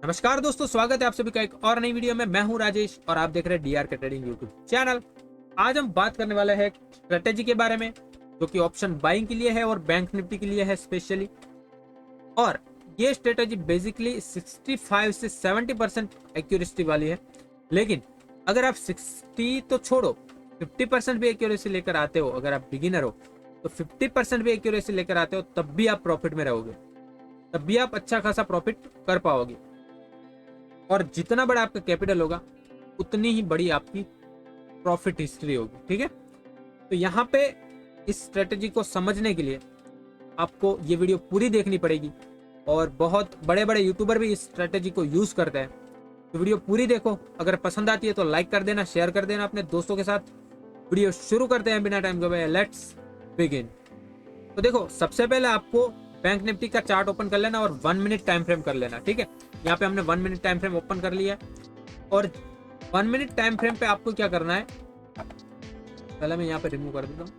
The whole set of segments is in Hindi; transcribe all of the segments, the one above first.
नमस्कार दोस्तों, स्वागत है आप सभी का एक और नई वीडियो में। मैं हूं राजेश और आप देख रहे हैं डीआर के ट्रेडिंग यूट्यूब चैनल। आज हम बात करने वाले हैं स्ट्रेटेजी के बारे में, जो कि ऑप्शन बाइंग के लिए है और बैंक निफ्टी के लिए है स्पेशली। और ये स्ट्रेटेजी बेसिकली 65 से 70% एक्यूरेसी वाली है। लेकिन अगर आप 60 तो छोड़ो, 50% भी एक्यूरेसी लेकर आते हो, अगर आप बिगिनर हो तो 50% भी एक्यूरेसी लेकर आते हो, तब भी आप प्रॉफिट में रहोगे, तब भी आप अच्छा खासा प्रॉफिट कर पाओगे। और जितना बड़ा आपका कैपिटल होगा उतनी ही बड़ी आपकी प्रॉफिट हिस्ट्री होगी। ठीक है, तो यहाँ पे इस स्ट्रेटेजी को समझने के लिए आपको ये वीडियो पूरी देखनी पड़ेगी। और बहुत बड़े बड़े यूट्यूबर भी इस स्ट्रेटेजी को यूज करते हैं, तो वीडियो पूरी देखो। अगर पसंद आती है तो लाइक कर देना, शेयर कर देना अपने दोस्तों के साथ। वीडियो शुरू करते हैं बिना टाइम गवाए, लेट्स बिगिन। तो देखो, सबसे पहले आपको बैंक निफ्टी का चार्ट ओपन कर लेना और 1 मिनट टाइम फ्रेम कर लेना। ठीक है, यहाँ पे हमने 1 मिनट टाइम फ्रेम ओपन कर लिया है। और 1 मिनट टाइम फ्रेम पे आपको क्या करना है, पहले मैं यहाँ पे रिमूव कर देता हूँ।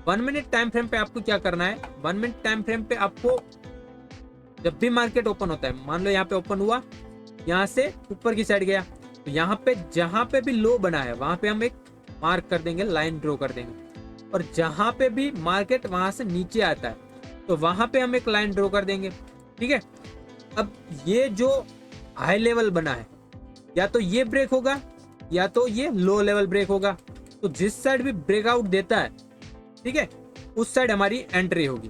1 मिनट टाइम फ्रेम पे आपको क्या करना है, 1 मिनट टाइम फ्रेम पे आपको जब भी मार्केट ओपन होता है, मान लो यहाँ पे ओपन हुआ, यहाँ से ऊपर की साइड गया, तो यहाँ पे जहां पे भी लो बना है वहां पे हम एक मार्क कर देंगे, लाइन ड्रॉ कर देंगे। और जहां पे भी मार्केट वहां से नीचे आता है तो वहां पे हम एक लाइन ड्रॉ कर देंगे। ठीक है, अब ये जो हाई लेवल बना है, या तो ये ब्रेक होगा या तो ये लो लेवल ब्रेक होगा। तो जिस साइड भी ब्रेकआउट देता है, ठीक है, उस साइड हमारी एंट्री होगी।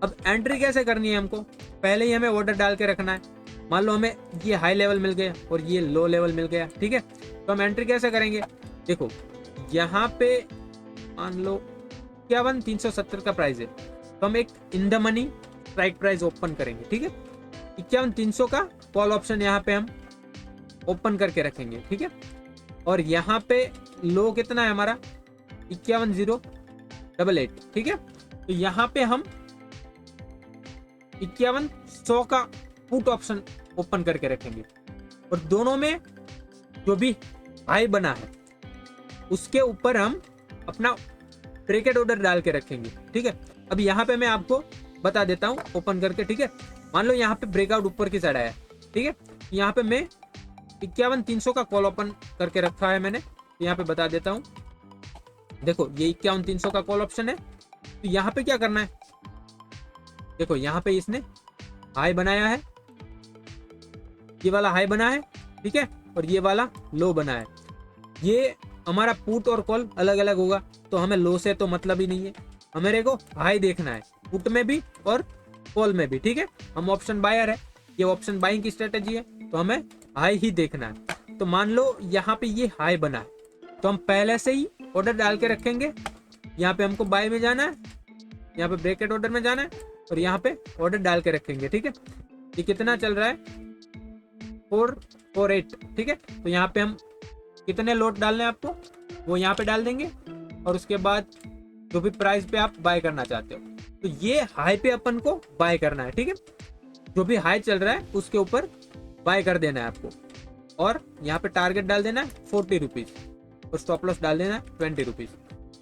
अब एंट्री कैसे करनी है, हमको पहले ही हमें ऑर्डर डाल के रखना है। मान लो हमें ये हाई लेवल मिल गया और ये लो लेवल मिल गया। ठीक है, तो हम एंट्री कैसे करेंगे, देखो यहाँ पे मान लो 51,370 का प्राइस है, तो हम एक in the money strike price open करेंगे। ठीक है, 51,300 का कॉल ऑप्शन यहाँ पे हम ओपन करके रखेंगे। ठीक है, और यहाँ पे लो कितना है हमारा, 51,088। ठीक है, तो यहाँ पे हम 51,100 का पुट ऑप्शन ओपन करके रखेंगे। और दोनों में जो भी हाई बना है उसके ऊपर हम अपना ब्रेकेट ऑर्डर डाल के रखेंगे। ठीक है, अब यहाँ पे मैं आपको बता देता हूँ ओपन करके। ठीक है, मान लो यहाँ पे ब्रेकआउट ऊपर की साइड आया। ठीक है, यहाँ पे मैं 51,300 का कॉल ओपन करके रखा है मैंने, तो यहाँ पे बता देता हूँ। देखो ये 51,300 का कॉल ऑप्शन है। तो यहाँ पे क्या करना है, देखो यहाँ पे इसने हाई बनाया है, ये वाला हाई बना है। ठीक है, और ये वाला लो बना है। ये हमारा पुट और कॉल अलग अलग होगा, तो हमें लो से तो मतलब ही नहीं है, हमें को हाई देखना है पुट में भी और कॉल में भी। ठीक है, हम ऑप्शन बायर है, ये ऑप्शन बाइंग की स्ट्रेटेजी है, तो हमें हाई ही देखना है। तो मान लो यहाँ पे ये हाई बना है, तो हम पहले से ही ऑर्डर डाल के रखेंगे। यहाँ पे हमको बाय में जाना है, यहाँ पे ब्रेकेट ऑर्डर में जाना है और यहाँ पे ऑर्डर डाल के रखेंगे। ठीक है, ये कितना चल रहा है, 448। ठीक है, तो यहाँ पे हम कितने लॉट डालने हैं आपको वो यहाँ पे डाल देंगे, और उसके बाद जो भी प्राइस पे आप बाय करना चाहते हो, तो ये हाई पे अपन को बाय करना है। ठीक है, जो भी हाई चल रहा है उसके ऊपर बाय कर देना है आपको। और यहाँ पे टारगेट डाल देना है 40 रुपीज और स्टॉप लॉस डाल देना है 20 रुपीज।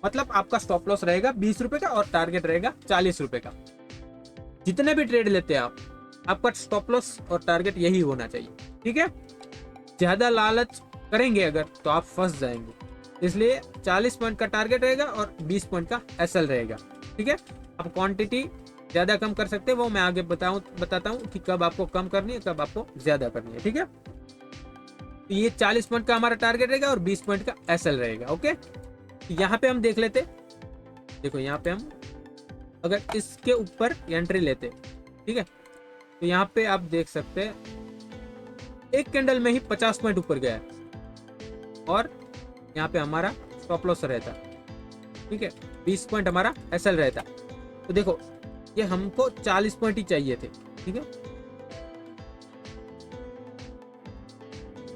मतलब आपका स्टॉप लॉस रहेगा 20 रुपए का और टारगेट रहेगा 40 रुपए का। जितने भी ट्रेड लेते हैं आप, आपका स्टॉप लॉस और टारगेट यही होना चाहिए। ठीक है, ज्यादा लालच करेंगे अगर तो आप फंस जाएंगे, इसलिए 40 पॉइंट का टारगेट रहेगा और 20 पॉइंट का एसएल रहेगा। ठीक है, आप क्वांटिटी ज्यादा कम कर सकते हैं, वो मैं आगे बताता हूँ कि कब आपको कम करनी है, कब आपको ज्यादा करनी है। ठीक है, तो ये 40 पॉइंट का हमारा टारगेट रहेगा और 20 पॉइंट का एसएल रहेगा। ओके, तो यहाँ पे हम देख लेते, देखो यहाँ पे हम अगर इसके ऊपर एंट्री लेते, ठीक है, तो यहाँ पे आप देख सकते हैं एक कैंडल में ही 50 पॉइंट ऊपर गया है और यहाँ पे हमारा स्टॉप लॉस रहता। ठीक है, 20 पॉइंट हमारा एसएल रहता। तो देखो ये हमको 40 पॉइंट ही चाहिए थे। ठीक है,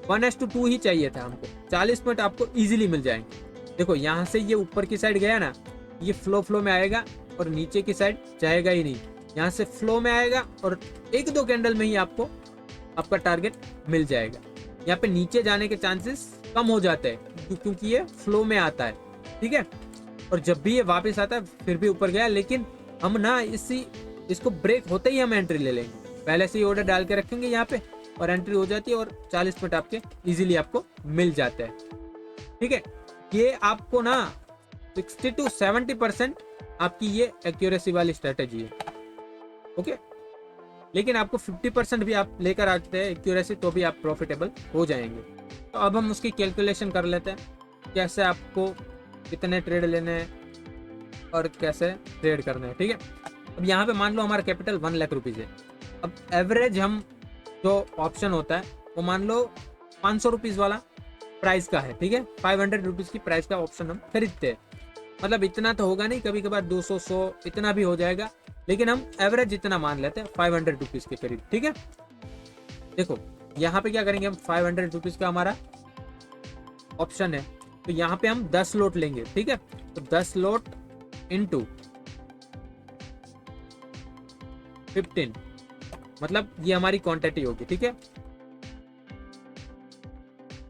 1:2 ही चाहिए था हमको, 40 पॉइंट आपको इजीली मिल जाएंगे। देखो यहाँ से ये ऊपर की साइड गया ना, ये फ्लो में आएगा और नीचे की साइड जाएगा ही नहीं, यहाँ से फ्लो में आएगा और 1-2 कैंडल में ही आपको आपका टारगेट मिल जाएगा। यहाँ पे नीचे जाने के चांसेस कम हो जाते हैं क्योंकि ये फ्लो में आता है। ठीक है, और जब भी ये वापस आता है फिर भी ऊपर गया, लेकिन हम ना इसको ब्रेक होते ही हम एंट्री ले लेंगे। पहले से ही ऑर्डर डाल के रखेंगे यहाँ पे और एंट्री हो जाती है और 40 पॉइंट आपके इजीली आपको मिल जाते हैं। ठीक है, ये आपको ना 60 to 70% आपकी ये एक्यूरेसी वाली स्ट्रेटेजी है। ओके, लेकिन आपको 50% भी आप लेकर आते हैं एक्यूरेसी तो भी आप प्रॉफिटेबल हो जाएंगे। तो अब हम उसकी कैलकुलेशन कर लेते हैं, कैसे आपको कितने ट्रेड लेने हैं और कैसे ट्रेड करना है। ठीक है, अब यहाँ पे मान लो हमारा कैपिटल 1 लाख रुपीज़ है। अब एवरेज हम जो ऑप्शन होता है वो मान लो 500 रुपीज़ वाला प्राइस का है। ठीक है, 500 रुपीज़ की प्राइस का ऑप्शन हम खरीदते हैं। मतलब इतना तो होगा नहीं, कभी कभार 200 100 इतना भी हो जाएगा, लेकिन हम एवरेज इतना मान लेते हैं 500 रुपीज़ के करीब। ठीक है, देखो यहाँ पे क्या करेंगे हम, 500 रुपीज़ का हमारा ऑप्शन है तो यहाँ पे हम 10 लोट लेंगे। ठीक है, तो 10 लोट इंटू 15, मतलब ये हमारी क्वांटिटी होगी। ठीक है,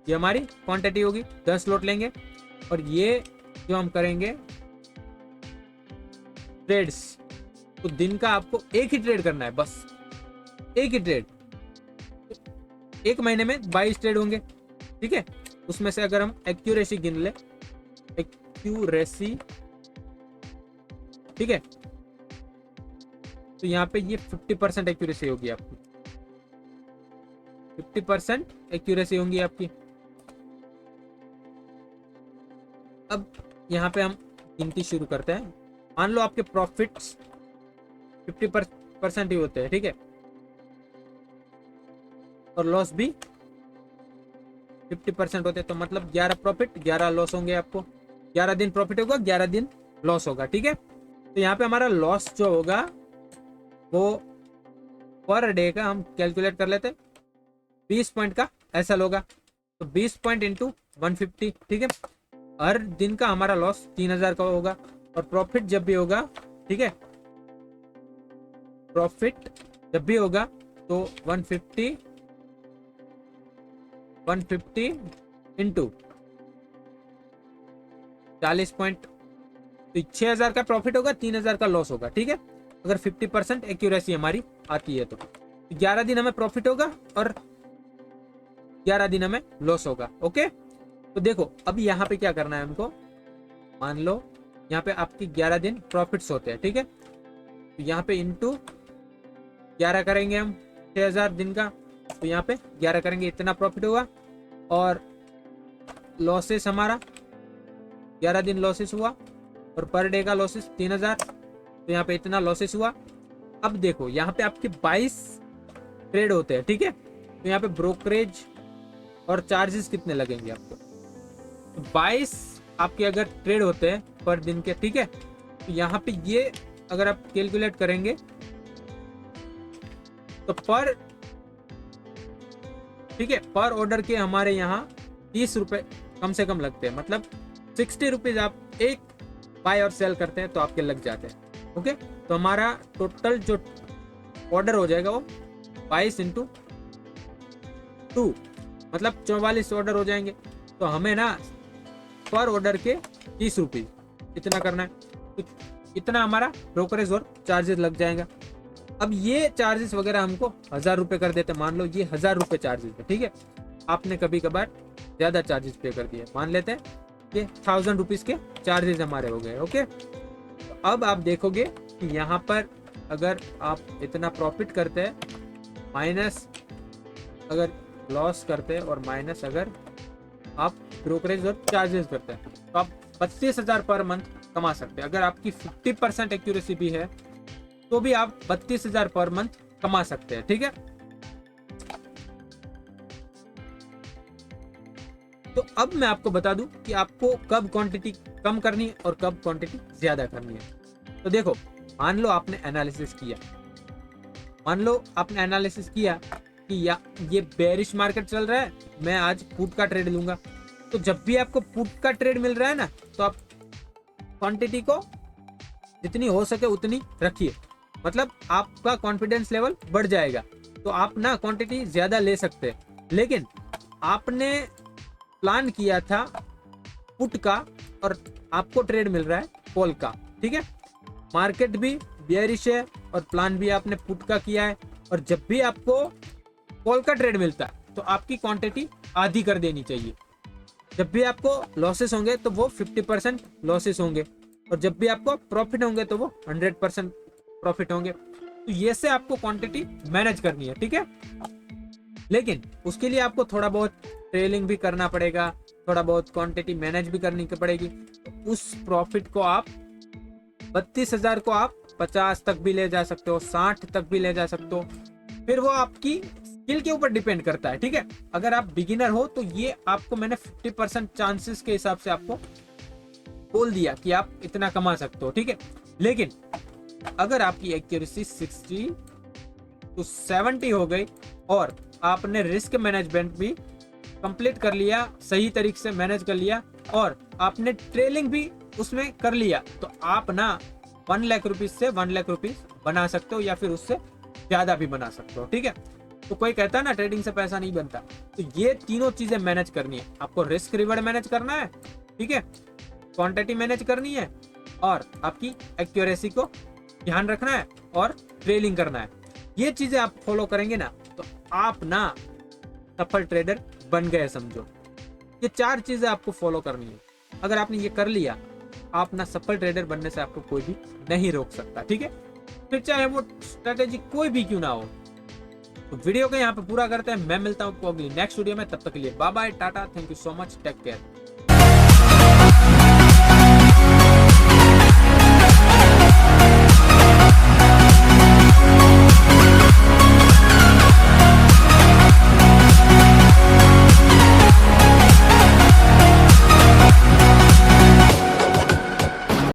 ये हमारी क्वांटिटी होगी, 10 लोट लेंगे और ये जो हम करेंगे ट्रेड्स, तो दिन का आपको एक ही ट्रेड करना है, बस एक ही ट्रेड। एक महीने में 22 ट्रेड होंगे। ठीक है, उसमें से अगर हम एक्यूरेसी गिन ले, एक्यूरेसी, ठीक है, तो यहाँ पे ये 50% एक्यूरेसी होगी आपकी, 50% एक्यूरेसी होंगी आपकी। अब यहाँ पे हम गिनती शुरू करते हैं। मान लो आपके प्रॉफिट्स 50% ही होते हैं। ठीक है, और लॉस भी 50% होते हैं, तो मतलब 11 प्रॉफिट 11 लॉस होंगे आपको। 11 दिन प्रॉफिट होगा, 11 दिन लॉस होगा। ठीक है, तो यहाँ पे हमारा लॉस जो होगा वो पर डे का हम कैलकुलेट कर लेते हैं, 20 पॉइंट का एसएल होगा, तो 20 पॉइंट इंटू 150। ठीक है, हर दिन का हमारा लॉस 3000 का होगा और प्रॉफिट जब भी होगा, ठीक है, प्रॉफिट जब भी होगा तो 150 इंटू 40 पॉइंट, तो 6000 का प्रॉफिट होगा, 3000 का लॉस होगा। ठीक है, अगर 50% एक्यूरेसी हमारी आती है तो 11 दिन हमें प्रॉफिट होगा और 11 दिन हमें लॉस होगा। ओके, तो देखो अब यहाँ पे क्या करना है हमको, मान लो यहाँ पे आपकी 11 दिन प्रॉफिट्स होते हैं। ठीक है, तो यहाँ पे इंटू 11 करेंगे हम 6000 दिन का, तो यहाँ पे 11 करेंगे, इतना प्रॉफिट होगा और लॉसेस हमारा 11 दिन लॉसेस हुआ और पर डे का लॉसेस 3000, तो यहाँ पे इतना लॉसेस हुआ। अब देखो यहाँ पे आपके 22 ट्रेड होते हैं। ठीक है, तो यहाँ पे ब्रोकरेज और चार्जेस कितने लगेंगे आपको, तो 22 आपके अगर ट्रेड होते हैं पर दिन के। ठीक है, तो यहाँ पे ये अगर आप कैलकुलेट करेंगे तो पर, ठीक है, पर ऑर्डर के हमारे यहाँ 30 रुपए कम से कम लगते हैं, मतलब 60 रुपीज आप एक बाय और सेल करते हैं तो आपके लग जाते हैं। ओके, तो हमारा टोटल जो ऑर्डर हो जाएगा वो 22 इंटू 2, मतलब 44 ऑर्डर हो जाएंगे। तो हमें ना पर ऑर्डर के 30 रुपीज इतना करना है, तो इतना हमारा ब्रोकरेज और चार्जेस लग जाएगा। अब ये चार्जेस वगैरह हमको 1000 रुपये कर देते, मान लो ये 1000 रुपये चार्जेस है। ठीक है, आपने कभी कभार ज्यादा चार्जेस पे कर दिए, मान लेते हैं ये 1000 रुपीज के चार्जेस हमारे हो गए। ओके, तो अब आप देखोगे कि यहाँ पर अगर आप इतना प्रॉफिट करते हैं माइनस अगर लॉस करते हैं और माइनस अगर आप ब्रोकरेज और चार्जेस करते हैं तो आप 32,000 पर मंथ कमा सकते हैं। अगर आपकी 50% एक्यूरेसी भी है तो भी आप 32,000 पर मंथ कमा सकते हैं। ठीक है, तो अब मैं आपको बता दूं कि आपको कब क्वांटिटी कम करनी है और कब क्वांटिटी ज्यादा करनी है। तो देखो, मान लो आपने एनालिसिस किया, मान लो आपने एनालिसिस किया कि ये बेरिश मार्केट चल रहा है, मैं आज पुट का ट्रेड लूंगा। तो जब भी आपको पुट का ट्रेड मिल रहा है ना, तो आप क्वांटिटी को जितनी हो सके उतनी रखिए, मतलब आपका कॉन्फिडेंस लेवल बढ़ जाएगा। तो आप ना क्वांटिटी ज्यादा ले सकते हैं, लेकिन आपने प्लान किया था पुट का और आपको ट्रेड मिल रहा है कॉल का। ठीक है, मार्केट भी बेयरिश है और प्लान भी आपने पुट का किया है और जब भी आपको कॉल का ट्रेड मिलता है तो आपकी क्वांटिटी आधी कर देनी चाहिए। जब भी आपको लॉसेस होंगे तो वो 50% लॉसेस होंगे, और जब भी आपको प्रॉफिट होंगे तो वो 100% प्रॉफिट होंगे। तो ये से आपको क्वांटिटी मैनेज करनी है, ठीक है। लेकिन उसके लिए आपको थोड़ा बहुत ट्रेलिंग भी करना पड़ेगा, थोड़ा बहुत क्वांटिटी मैनेज भी करनी पड़ेगी। तो उस प्रॉफिट को आप 32,000 को आप 50 तक भी ले जा सकते हो, 60 तक भी ले जा सकते हो। फिर वो आपकी स्किल के ऊपर डिपेंड करता है, ठीक है। अगर आप बिगिनर हो तो ये आपको मैंने 50% चांसेस के हिसाब से आपको बोल दिया कि आप इतना कमा सकते हो, ठीक है। लेकिन अगर आपकी एक्यूरेसी 60 to 70 हो गई और आपने रिस्क मैनेजमेंट भी कंप्लीट कर लिया, सही तरीके से मैनेज कर लिया, और आपने ट्रेलिंग भी उसमें कर लिया, तो आप ना 1 लाख रुपीज से 1 लाख रुपीज बना सकते हो, या फिर उससे ज्यादा भी बना सकते हो, ठीक है। तो कोई कहता है ना ट्रेडिंग से पैसा नहीं बनता, तो ये तीनों चीजें मैनेज करनी है आपको। रिस्क रिवॉर्ड मैनेज करना है, ठीक है, क्वांटिटी मैनेज करनी है, और आपकी एक्यूरेसी को ध्यान रखना है, और ट्रेलिंग करना है। ये चीजें आप फॉलो करेंगे ना तो आप ना सफल ट्रेडर बन गए समझो। ये 4 चीजें आपको फॉलो करनी है। अगर आपने ये कर लिया, आप ना सफल ट्रेडर बनने से आपको कोई भी नहीं रोक सकता, ठीक है। फिर चाहे वो स्ट्रेटेजी कोई भी क्यों ना हो। तो वीडियो को यहाँ पे पूरा करते हैं। मैं मिलता हूँ आपको अगली नेक्स्ट वीडियो में, तब तक के लिए bye bye, tata, thank you so much, take care.